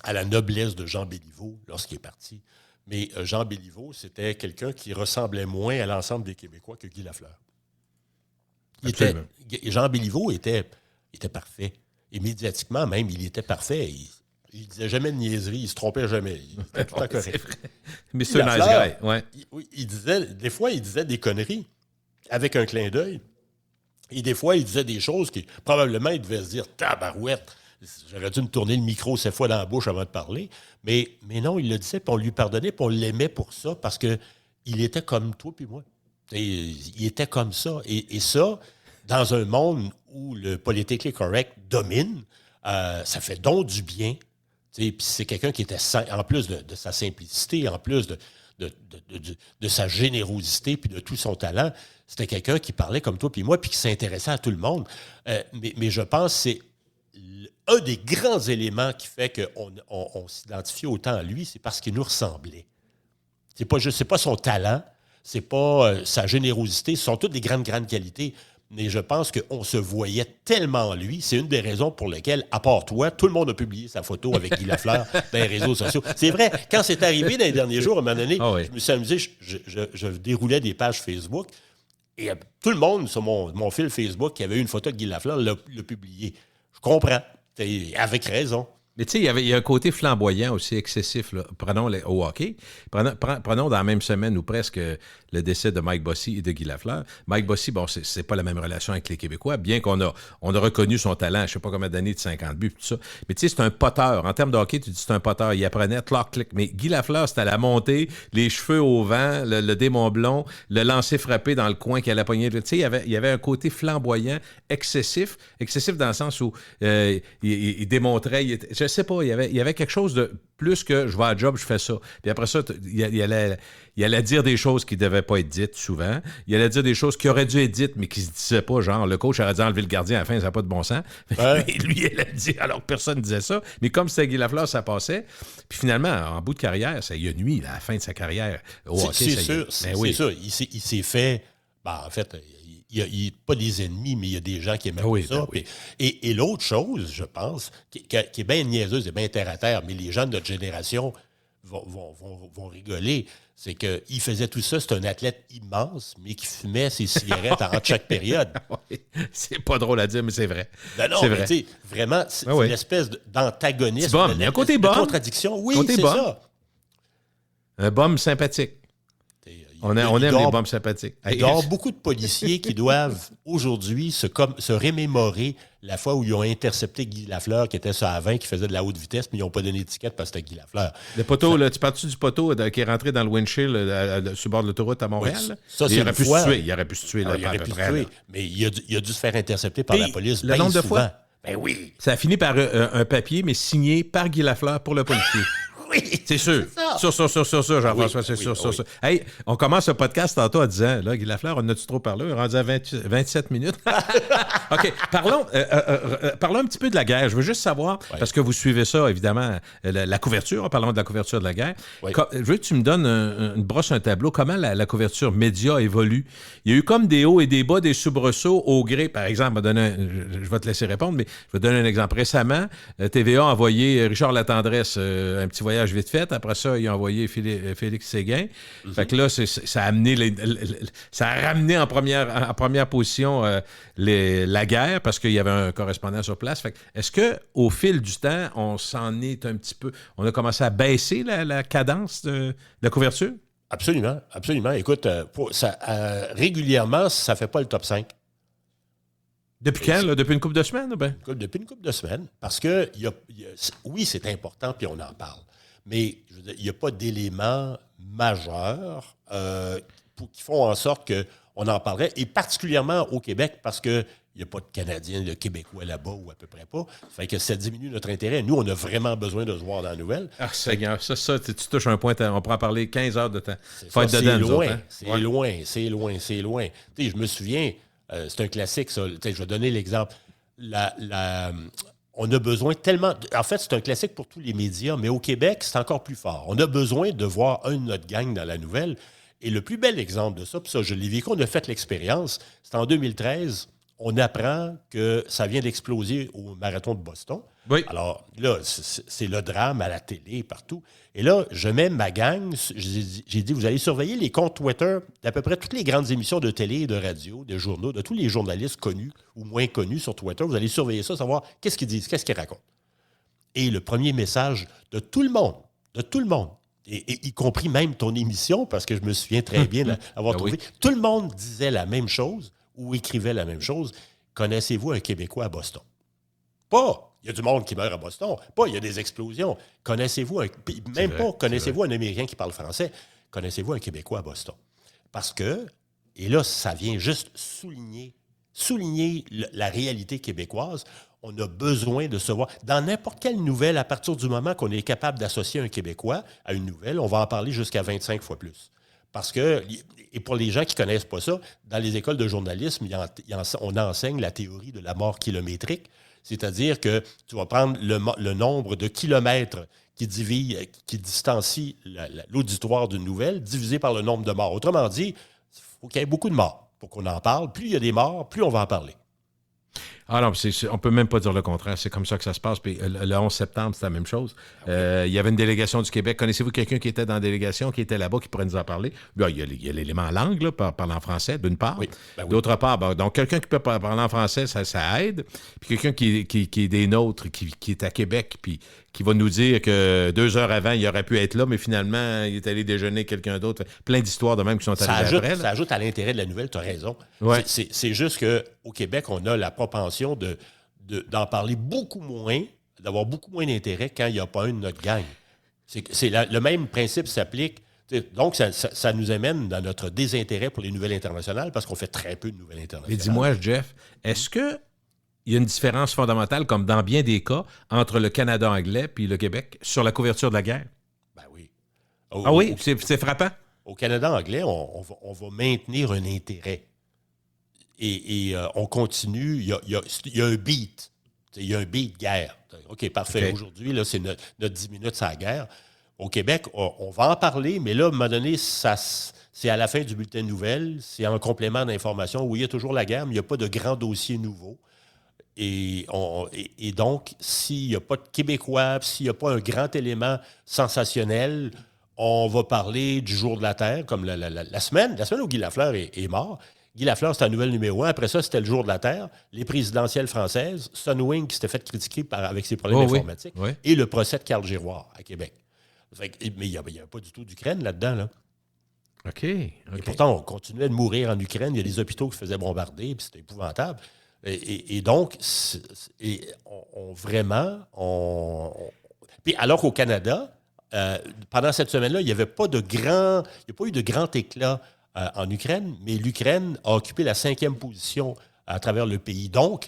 Speaker 3: à la noblesse de Jean Béliveau lorsqu'il est parti. Mais Jean Béliveau, c'était quelqu'un qui ressemblait moins à l'ensemble des Québécois que Guy Lafleur. Jean Béliveau était parfait. Et médiatiquement, même, il était parfait. Il disait jamais de niaiserie, il se trompait jamais. Il était tout le temps correct.
Speaker 2: Mais c'est un nice guy, ouais.
Speaker 3: Des fois, il disait des conneries avec un clin d'œil. Et des fois, il disait des choses qui, probablement, il devait se dire « Tabarouette, j'aurais dû me tourner le micro 7 fois dans la bouche avant de parler. » Mais non, il le disait, puis on lui pardonnait, puis on l'aimait pour ça, parce qu'il était comme toi puis moi. Et il était comme ça. Et ça, dans un monde où le politically correct domine, ça fait donc du bien. Puis c'est quelqu'un qui était, en plus de sa simplicité, en plus de sa générosité, puis de tout son talent, c'était quelqu'un qui parlait comme toi puis moi, puis qui s'intéressait à tout le monde. Mais je pense que c'est un des grands éléments qui fait qu'on s'identifie autant à lui, c'est parce qu'il nous ressemblait. C'est pas son talent, c'est pas sa générosité, ce sont toutes des grandes qualités. Mais je pense qu'on se voyait tellement en lui. C'est une des raisons pour lesquelles, à part toi, tout le monde a publié sa photo avec Guy Lafleur dans les réseaux sociaux. C'est vrai, quand c'est arrivé dans les derniers jours, à un moment donné, je me suis amusé, je déroulais des pages Facebook et tout le monde sur mon fil Facebook qui avait eu une photo de Guy Lafleur l'a publié. Je comprends. Avec raison.
Speaker 2: Mais tu sais, il y a un côté flamboyant aussi, excessif. Là. Prenons au hockey. Prenons dans la même semaine ou presque le décès de Mike Bossy et de Guy Lafleur. Mike Bossy, bon, c'est pas la même relation avec les Québécois, bien qu'on a reconnu son talent, je ne sais pas combien d'années de 50 buts, tout ça. Mais tu sais, c'est un poteur. En termes de hockey, tu dis c'est un poteur. Il apprenait clic. Mais Guy Lafleur, c'était à la montée, les cheveux au vent, le démon blond, le lancer frappé dans le coin qui allait pogner. Tu sais, il y avait un côté flamboyant, excessif dans le sens où il démontrait... Je sais pas, il y avait quelque chose de plus que je vais à la job, je fais ça. Puis après ça, il allait dire des choses qui ne devaient pas être dites souvent. Il allait dire des choses qui auraient dû être dites, mais qui ne se disaient pas. Genre, le coach aurait dû enlever le gardien à la fin, ça n'a pas de bon sens.
Speaker 3: Ouais.
Speaker 2: Mais lui, il a dit, alors que personne ne disait ça. Mais comme c'était Guy Lafleur, ça passait. Puis finalement, en bout de carrière, ça y a nuit, là, à la fin de sa carrière. Au hockey,
Speaker 3: c'est sûr, c'est sûr. Il s'est fait... Ben, en fait... Il n'y a pas des ennemis, mais il y a des gens qui aiment ça.
Speaker 2: Ben oui.
Speaker 3: Et l'autre chose, je pense, qui est bien niaiseuse et bien terre à terre, mais les gens de notre génération vont rigoler, c'est qu'il faisait tout ça. C'est un athlète immense, mais qui fumait ses cigarettes entre chaque période.
Speaker 2: Oui. C'est pas drôle à dire, mais c'est vrai.
Speaker 3: Non,
Speaker 2: c'est
Speaker 3: mais
Speaker 2: vrai.
Speaker 3: tu sais, vraiment, c'est une espèce d'antagonisme.
Speaker 2: C'est bon, il y a un côté
Speaker 3: de
Speaker 2: bon.
Speaker 3: contradiction. Oui,
Speaker 2: Côté
Speaker 3: c'est
Speaker 2: bon.
Speaker 3: ça.
Speaker 2: Un bum sympathique. On aime les bombes sympathiques.
Speaker 3: Il y a beaucoup de policiers qui doivent aujourd'hui se remémorer la fois où ils ont intercepté Guy Lafleur, qui était sur la 20, qui faisait de la haute vitesse, mais ils n'ont pas donné d'étiquette parce que c'était Guy Lafleur.
Speaker 2: Le poteau, là, tu parles-tu du poteau qui est rentré dans le windshield sur le bord de l'autoroute à Montréal?
Speaker 3: Oui,
Speaker 2: là?
Speaker 3: ça,
Speaker 2: Il aurait pu se tuer. Il aurait pu se tuer.
Speaker 3: Il aurait pu se tuer, mais il a dû se faire intercepter par la police.
Speaker 2: Le nombre de fois?
Speaker 3: Ben oui.
Speaker 2: Ça a fini par un papier, mais signé par Guy Lafleur pour le policier.
Speaker 3: Oui.
Speaker 2: C'est sûr. Sûr, Jean-François, c'est sûr. Hey, on commence le podcast tantôt en disant, là, Guy Lafleur, on a-tu trop parlé? On est rendu à 27 minutes. OK, parlons un petit peu de la guerre. Je veux juste savoir, parce que vous suivez ça, évidemment, la couverture, parlons de la couverture de la guerre.
Speaker 3: Oui.
Speaker 2: Je veux que tu me donnes une brosse, un tableau, comment la couverture média évolue. Il y a eu comme des hauts et des bas, des soubresauts au gré. Par exemple, je vais te laisser répondre, mais je vais te donner un exemple. Récemment, TVA a envoyé Richard Latendresse un petit voyage vite fait. Après ça, il a envoyé Félix Séguin. Fait que là, ça a amené ça a ramené en première position la guerre parce qu'il y avait un correspondant sur place. Fait que, est-ce qu'au fil du temps, on s'en est un petit peu... On a commencé à baisser la cadence de la couverture?
Speaker 3: Absolument, absolument. Écoute, régulièrement, ça ne fait pas le top 5.
Speaker 2: Depuis quand? Là? Depuis une couple de semaines? Ben?
Speaker 3: Depuis une couple de semaines. Parce que, oui, c'est important, puis on en parle. Mais je veux dire, il n'y a pas d'éléments majeurs qui font en sorte qu'on en parlerait, et particulièrement au Québec, parce qu'il n'y a pas de Canadiens, de Québécois là-bas, ou à peu près pas. Ça fait que ça diminue notre intérêt. Nous, on a vraiment besoin de se voir dans la nouvelle.
Speaker 2: Ah, Seigneur, ça, tu touches un point, on pourra en parler 15 heures de temps.
Speaker 3: C'est loin. Tu sais, je me souviens, c'est un classique, ça. Tu sais, je vais donner l'exemple. On a besoin tellement... En fait, c'est un classique pour tous les médias, mais au Québec, c'est encore plus fort. On a besoin de voir un de notre gang dans la nouvelle. Et le plus bel exemple de ça, puis ça, je l'ai vécu, on a fait l'expérience, c'est en 2013, on apprend que ça vient d'exploser au marathon de Boston.
Speaker 2: Oui.
Speaker 3: Alors là, c'est le drame à la télé, partout. Et là, je mets ma gang, j'ai dit, vous allez surveiller les comptes Twitter d'à peu près toutes les grandes émissions de télé et de radio, de journaux, de tous les journalistes connus ou moins connus sur Twitter. Vous allez surveiller ça, savoir qu'est-ce qu'ils disent, qu'est-ce qu'ils racontent. Et le premier message de tout le monde, et y compris même ton émission, parce que je me souviens très bien d'avoir trouvé, tout le monde disait la même chose ou écrivait la même chose. Connaissez-vous un Québécois à Boston? Pas, il y a du monde qui meurt à Boston. Pas, il y a des explosions. Connaissez-vous un Américain qui parle français? Connaissez-vous un Québécois à Boston? Parce que, et là, ça vient juste souligner la réalité québécoise. On a besoin de se voir. Dans n'importe quelle nouvelle, à partir du moment qu'on est capable d'associer un Québécois à une nouvelle, on va en parler jusqu'à 25 fois plus. Parce que, et pour les gens qui ne connaissent pas ça, dans les écoles de journalisme, on enseigne la théorie de la mort kilométrique, c'est-à-dire que tu vas prendre le nombre de kilomètres qui distancie l'auditoire d'une nouvelle, divisé par le nombre de morts. Autrement dit, il faut qu'il y ait beaucoup de morts pour qu'on en parle. Plus il y a des morts, plus on va en parler.
Speaker 2: Ah non, on peut même pas dire le contraire. C'est comme ça que ça se passe. Puis le 11 septembre, c'est la même chose. Il y avait une délégation du Québec. Connaissez-vous quelqu'un qui était dans la délégation, qui était là-bas, qui pourrait nous en parler? Bien, il y a l'élément langue, là, parler en français, d'une part.
Speaker 3: Oui. Ben oui.
Speaker 2: D'autre part, donc quelqu'un qui peut parler en français, ça aide. Puis quelqu'un qui est des nôtres, qui est à Québec, puis qui va nous dire que 2 heures avant, il aurait pu être là, mais finalement, il est allé déjeuner avec quelqu'un d'autre. Plein d'histoires de même qui sont arrivées après.
Speaker 3: Ça ajoute à l'intérêt de la nouvelle, tu as raison.
Speaker 2: Ouais.
Speaker 3: C'est juste qu'au Québec, on a la propension d'en parler beaucoup moins, d'avoir beaucoup moins d'intérêt quand il n'y a pas un de notre gang. Le même principe s'applique. Donc, ça nous amène dans notre désintérêt pour les nouvelles internationales parce qu'on fait très peu de nouvelles internationales.
Speaker 2: Mais dis-moi, Jeff, est-ce que il y a une différence fondamentale, comme dans bien des cas, entre le Canada anglais et le Québec sur la couverture de la guerre?
Speaker 3: Ben oui.
Speaker 2: Oui? C'est frappant?
Speaker 3: Au Canada anglais, on va maintenir un intérêt. Et on continue. Il y a un beat. Il y a un beat guerre. OK, parfait.
Speaker 2: Okay.
Speaker 3: Aujourd'hui, là, c'est notre 10 minutes à la guerre. Au Québec, on va en parler, mais là, à un moment donné, c'est à la fin du bulletin de nouvelles. C'est en complément d'information où il y a toujours la guerre, mais il n'y a pas de grand dossier nouveau. Et donc, s'il n'y a pas de Québécois, s'il n'y a pas un grand élément sensationnel, on va parler du jour de la Terre, comme la semaine où Guy Lafleur est mort. Guy Lafleur, c'était un nouvel numéro 1. Après ça, c'était le jour de la Terre. Les présidentielles françaises, Sunwing qui s'était fait critiquer avec ses problèmes informatiques,
Speaker 2: oui.
Speaker 3: Et le procès de Carl Giroir à Québec. Mais il n'y a pas du tout d'Ukraine là-dedans, là.
Speaker 2: OK.
Speaker 3: Et pourtant, on continuait de mourir en Ukraine. Il y a des hôpitaux qui se faisaient bombarder, puis c'était épouvantable. Et donc, Puis alors qu'au Canada, pendant cette semaine-là, il n'y a pas eu de grand éclat en Ukraine, mais l'Ukraine a occupé la 5e position à travers le pays. Donc,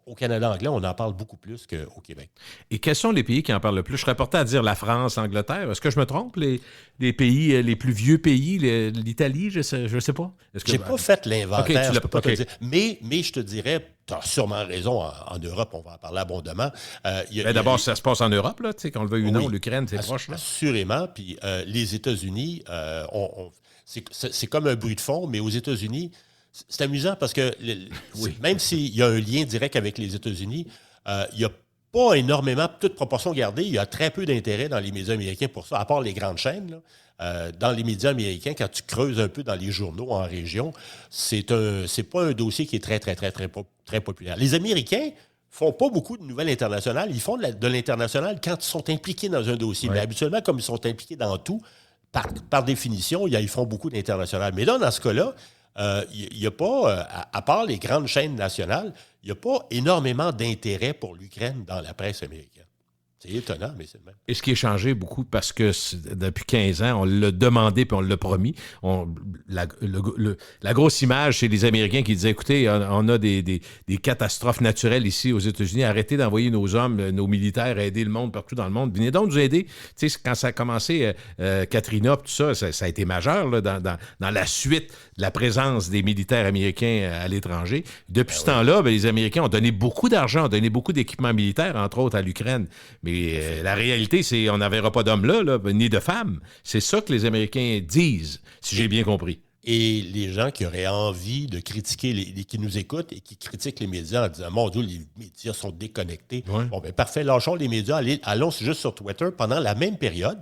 Speaker 3: au Canada anglais, on en parle beaucoup plus qu'au Québec.
Speaker 2: Et quels sont les pays qui en parlent le plus? Je serais porté à dire la France, l'Angleterre. Est-ce que je me trompe? Les pays, les plus vieux pays, l'Italie, je sais pas.
Speaker 3: Je n'ai pas fait l'inventaire,
Speaker 2: Okay,
Speaker 3: je peux pas te le dire. Mais je te dirais, tu as sûrement raison, en Europe, on va en parler abondamment.
Speaker 2: D'abord, ça se passe en Europe, là, qu'on le veuille ou non, l'Ukraine, c'est proche. Là.
Speaker 3: Assurément. Puis les États-Unis, c'est comme un bruit de fond, mais aux États-Unis, c'est amusant parce que même s'il y a un lien direct avec les États-Unis, il n'y a pas énormément, toute proportion gardée, il y a très peu d'intérêt dans les médias américains pour ça, à part les grandes chaînes. Là. Dans les médias américains, quand tu creuses un peu dans les journaux en région, c'est pas un dossier qui est très, très, très, très, très populaire. Les Américains font pas beaucoup de nouvelles internationales. Ils font de l'international quand ils sont impliqués dans un dossier. Ouais. Mais habituellement, comme ils sont impliqués dans tout, par définition, ils font beaucoup d'international. Mais là, dans ce cas-là, il n'y a pas, à part les grandes chaînes nationales, il n'y a pas énormément d'intérêt pour l'Ukraine dans la presse américaine. C'est étonnant, mais c'est le même.
Speaker 2: Et ce qui a changé beaucoup, parce que depuis 15 ans, on l'a demandé puis on l'a promis. La grosse image, c'est les Américains qui disaient, écoutez, on a des catastrophes naturelles ici aux États-Unis. Arrêtez d'envoyer nos hommes, nos militaires aider le monde partout dans le monde. Venez donc nous aider. Tu sais, quand ça a commencé, Katrina, tout ça, ça a été majeur là, dans la suite de la présence des militaires américains à l'étranger. Depuis ce temps-là, les Américains ont donné beaucoup d'argent, ont donné beaucoup d'équipements militaires, entre autres à l'Ukraine. Mais la réalité, c'est qu'on n'enverra pas d'hommes là, ni de femmes. C'est ça que les Américains disent, si j'ai bien compris.
Speaker 3: Et les gens qui auraient envie de critiquer, qui nous écoutent et qui critiquent les médias en disant « Mon Dieu, les médias sont déconnectés. Ouais. » Bon, bien, parfait, lâchons les médias, allons juste sur Twitter. Pendant la même période,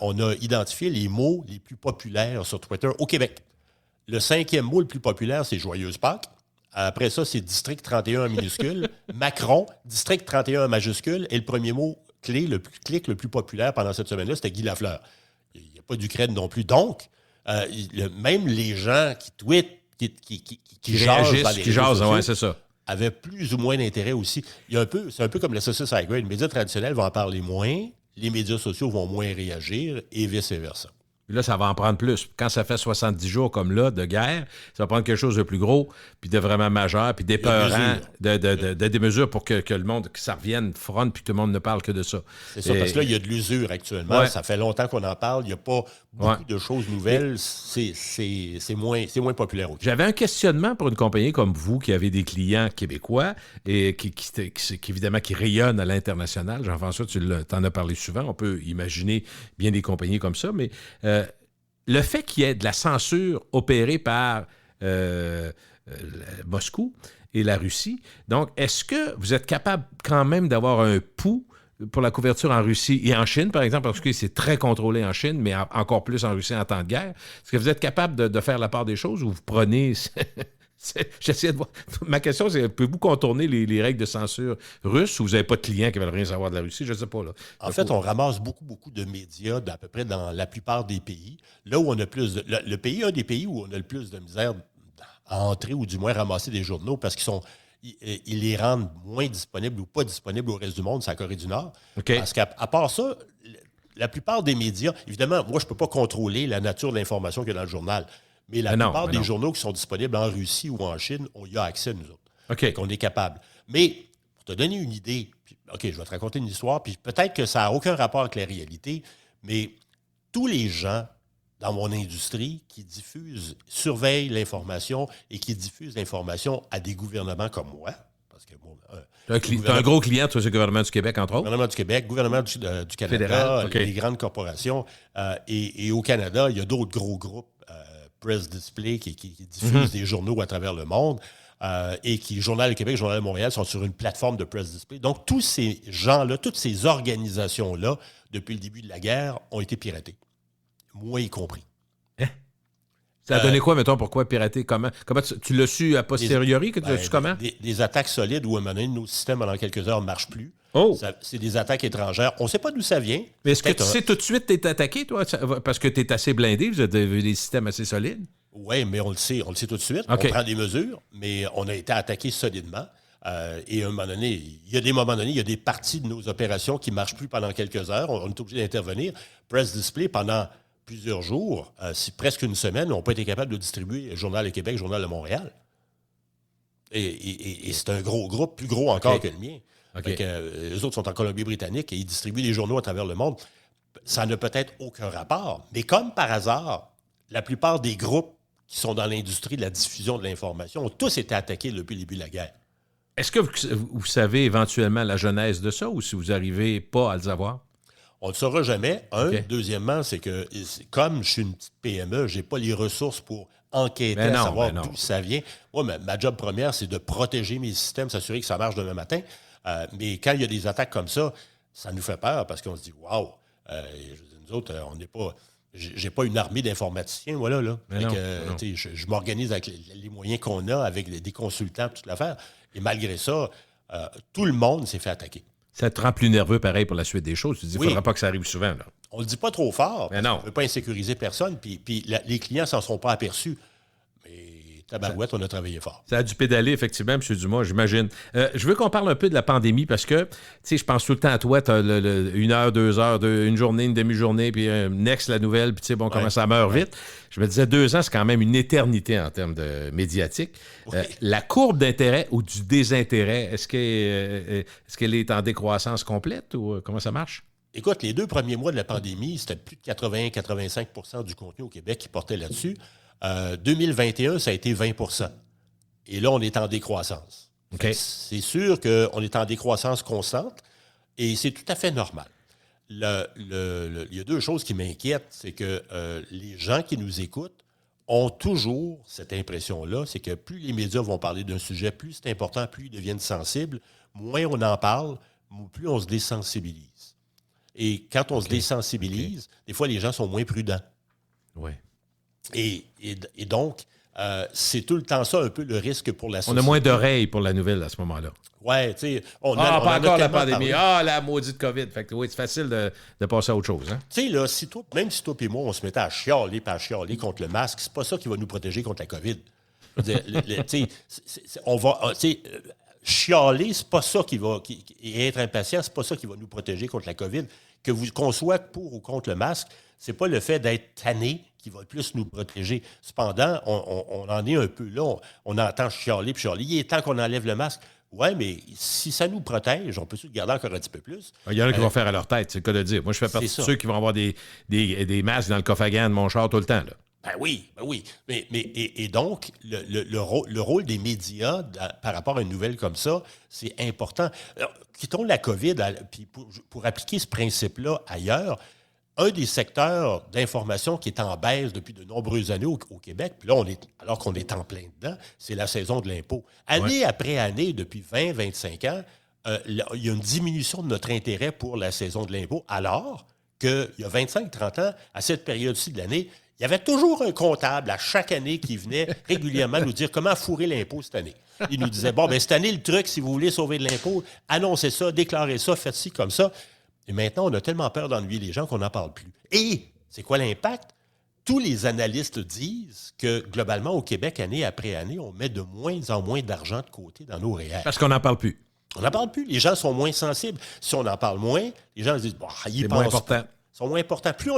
Speaker 3: on a identifié les mots les plus populaires sur Twitter au Québec. Le 5e mot le plus populaire, c'est « Joyeuse Pâques ». Après ça, c'est District 31 en minuscule. Macron, District 31 en majuscule. Et le premier mot clé, le plus populaire pendant cette semaine-là, c'était Guy Lafleur. Il n'y a pas d'Ukraine non plus. Donc, même les gens qui tweetent, qui jasent dans les réseaux sociaux,
Speaker 2: ouais, c'est ça,
Speaker 3: avaient plus ou moins d'intérêt aussi. C'est un peu comme la saucisse à grade. Les médias traditionnels vont en parler moins, les médias sociaux vont moins réagir et vice-versa.
Speaker 2: Là, ça va en prendre plus. Quand ça fait 70 jours comme là de guerre, ça va prendre quelque chose de plus gros, puis de vraiment majeur, puis d'épeurant, des mesures pour que le monde, que ça revienne front, puis que tout le monde ne parle que de ça.
Speaker 3: C'est ça, parce que là, il y a de l'usure actuellement. Ouais. Ça fait longtemps qu'on en parle. Il n'y a pas beaucoup de choses nouvelles. C'est moins populaire.
Speaker 2: J'avais un questionnement pour une compagnie comme vous, qui avez des clients québécois et qui évidemment, qui rayonnent à l'international. Jean-François, tu en as parlé souvent. On peut imaginer bien des compagnies comme ça, mais... le fait qu'il y ait de la censure opérée par Moscou et la Russie. Donc, est-ce que vous êtes capable quand même d'avoir un pouls pour la couverture en Russie et en Chine, par exemple, parce que c'est très contrôlé en Chine, mais encore plus en Russie en temps de guerre? Est-ce que vous êtes capable de faire la part des choses ou vous prenez... J'essaie de voir. Ma question, c'est pouvez-vous contourner les règles de censure russes ou vous n'avez pas de clients qui veulent rien savoir de la Russie? Je ne sais pas. Là.
Speaker 3: En fait, on ramasse beaucoup de médias à peu près dans la plupart des pays. Là où on a plus de... Le pays, un des pays où on a le plus de misère à entrer ou du moins ramasser des journaux parce ils les rendent moins disponibles ou pas disponibles au reste du monde, c'est la Corée du Nord.
Speaker 2: Okay.
Speaker 3: Parce qu'à part ça, la plupart des médias, évidemment, moi, je ne peux pas contrôler la nature de l'information qu'il y a dans le journal. Mais la plupart des journaux qui sont disponibles en Russie ou en Chine, on y a accès, nous autres.
Speaker 2: OK.
Speaker 3: Donc, on est capable. Mais, pour te donner une idée, OK, je vais te raconter une histoire, puis peut-être que ça n'a aucun rapport avec la réalité, mais tous les gens dans mon industrie qui surveillent l'information et qui diffusent l'information à des gouvernements comme moi, parce que moi,
Speaker 2: tu as un gros client, toi, c'est le gouvernement du Québec, entre autres?
Speaker 3: Gouvernement du Québec, gouvernement du Canada,
Speaker 2: fédéral, okay.
Speaker 3: Les grandes corporations. Et au Canada, il y a d'autres gros groupes, Press Display, qui diffusent des journaux à travers le monde. Et qui, Journal du Québec, Journal de Montréal, sont sur une plateforme de Press Display. Donc, tous ces gens-là, toutes ces organisations-là, depuis le début de la guerre, ont été piratées. Moi y compris.
Speaker 2: Hein? Ça a donné quoi, mettons, pourquoi pirater? Comment tu l'as su a posteriori? Comment?
Speaker 3: Des attaques solides où, à un moment donné, nos systèmes, pendant quelques heures, ne marchent plus.
Speaker 2: Oh!
Speaker 3: C'est des attaques étrangères. On ne sait pas d'où ça vient.
Speaker 2: Mais est-ce que tu sais tout de suite que tu es attaqué, toi? Parce que tu es assez blindé, vous avez des systèmes assez solides?
Speaker 3: Oui, mais on le sait tout de suite.
Speaker 2: Okay.
Speaker 3: On prend des mesures, mais on a été attaqué solidement. Et à un moment donné, il y a des parties de nos opérations qui ne marchent plus pendant quelques heures. On est obligé d'intervenir. Press Display, pendant plusieurs jours, presque une semaine, n'ont pas été capables de distribuer Journal de Québec, Journal de Montréal. Et c'est un gros groupe, plus gros encore que le mien.
Speaker 2: Okay.
Speaker 3: Les autres sont en Colombie-Britannique et ils distribuent des journaux à travers le monde. Ça n'a peut-être aucun rapport. Mais comme par hasard, la plupart des groupes qui sont dans l'industrie de la diffusion de l'information ont tous été attaqués depuis le début de la guerre.
Speaker 2: Est-ce que vous savez éventuellement la genèse de ça ou si vous n'arrivez pas à le savoir?
Speaker 3: On ne le saura jamais. Deuxièmement, c'est que comme je suis une petite PME, je n'ai pas les ressources pour enquêter à savoir d'où ça vient. Moi, ma job première, c'est de protéger mes systèmes, s'assurer que ça marche demain matin. Mais quand il y a des attaques comme ça nous fait peur parce qu'on se dit « Wow! » Nous autres, on n'est pas... J'ai pas une armée d'informaticiens, voilà. Là. Je m'organise avec les moyens qu'on a, avec des consultants, toute l'affaire. Et malgré ça, tout le monde s'est fait attaquer.
Speaker 2: Ça te rend plus nerveux, pareil, pour la suite des choses. Tu te dis, il ne faudra pas que ça arrive souvent. Là.
Speaker 3: On ne le dit pas trop fort.
Speaker 2: Mais non.
Speaker 3: On ne veut pas insécuriser personne. Puis les clients ne s'en sont pas aperçus. Mais tabarouette, on a travaillé fort.
Speaker 2: Ça a dû pédaler, effectivement, M. Dumas, j'imagine. Je veux qu'on parle un peu de la pandémie parce que, tu sais, je pense tout le temps à toi. Tu as 1 heure, 2 heures, une journée, une demi-journée, puis next, la nouvelle, puis tu sais, bon, comment ça meurt vite. Je me disais, 2 ans, c'est quand même une éternité en termes de médiatique. Oui. La courbe d'intérêt ou du désintérêt, est-ce qu'elle est en décroissance complète ou comment ça marche?
Speaker 3: Écoute, les 2 premiers mois de la pandémie, c'était plus de 80-85% du contenu au Québec qui portait là-dessus. 2021, ça a été 20%. Et là, on est en décroissance.
Speaker 2: Okay.
Speaker 3: C'est sûr qu'on est en décroissance constante et c'est tout à fait normal. Il y a 2 choses qui m'inquiètent, c'est que les gens qui nous écoutent ont toujours cette impression-là, c'est que plus les médias vont parler d'un sujet, plus c'est important, plus ils deviennent sensibles, moins on en parle, plus on se désensibilise. Et quand on se désensibilise, des fois, les gens sont moins prudents.
Speaker 2: Oui.
Speaker 3: Et donc, c'est tout le temps ça, un peu le risque pour la société.
Speaker 2: On a moins d'oreilles pour la nouvelle à ce moment-là.
Speaker 3: Oui, tu sais.
Speaker 2: Pas encore la pandémie. La maudite COVID. Fait que oui, c'est facile de passer à autre chose. Hein?
Speaker 3: Tu sais, là, même si toi et moi, on se mettait à chialer contre le masque, c'est pas ça qui va nous protéger contre la COVID. Chialer, c'est pas ça et être impatient, c'est pas ça qui va nous protéger contre la COVID. Qu'on soit pour ou contre le masque, c'est pas le fait d'être tanné qui va plus nous protéger. Cependant, on en est un peu là. On entend chialer puis chialer. Il est temps qu'on enlève le masque. Oui, mais si ça nous protège, on peut se le garder encore un petit peu plus. Il
Speaker 2: y en a qui vont faire à leur tête, c'est le cas de dire. Moi, je fais partie de ceux qui vont avoir des masques dans le coffre à gants de mon char tout le temps. Là.
Speaker 3: Ben oui. Et donc, le rôle des médias par rapport à une nouvelle comme ça, c'est important. Alors, quittons la COVID, puis pour appliquer ce principe-là ailleurs, un des secteurs d'information qui est en baisse depuis de nombreuses années au Québec, puis là, alors qu'on est en plein dedans, c'est la saison de l'impôt. Année après année, depuis 20-25 ans, il y a une diminution de notre intérêt pour la saison de l'impôt, alors qu'il y a 25-30 ans, à cette période-ci de l'année, il y avait toujours un comptable à chaque année qui venait régulièrement nous dire comment fourrer l'impôt cette année. Il nous disait, bon, bien, cette année, le truc, si vous voulez sauver de l'impôt, annoncez ça, déclarez ça, faites ci comme ça. Et maintenant, on a tellement peur d'ennuyer les gens qu'on n'en parle plus. Et c'est quoi l'impact? Tous les analystes disent que, globalement, au Québec, année après année, on met de moins en moins d'argent de côté dans nos REER.
Speaker 2: Parce qu'on n'en parle plus.
Speaker 3: On n'en parle plus. Les gens sont moins sensibles. Si on en parle moins, les gens se disent, bon, ils
Speaker 2: C'est moins important.
Speaker 3: sont moins importants. Plus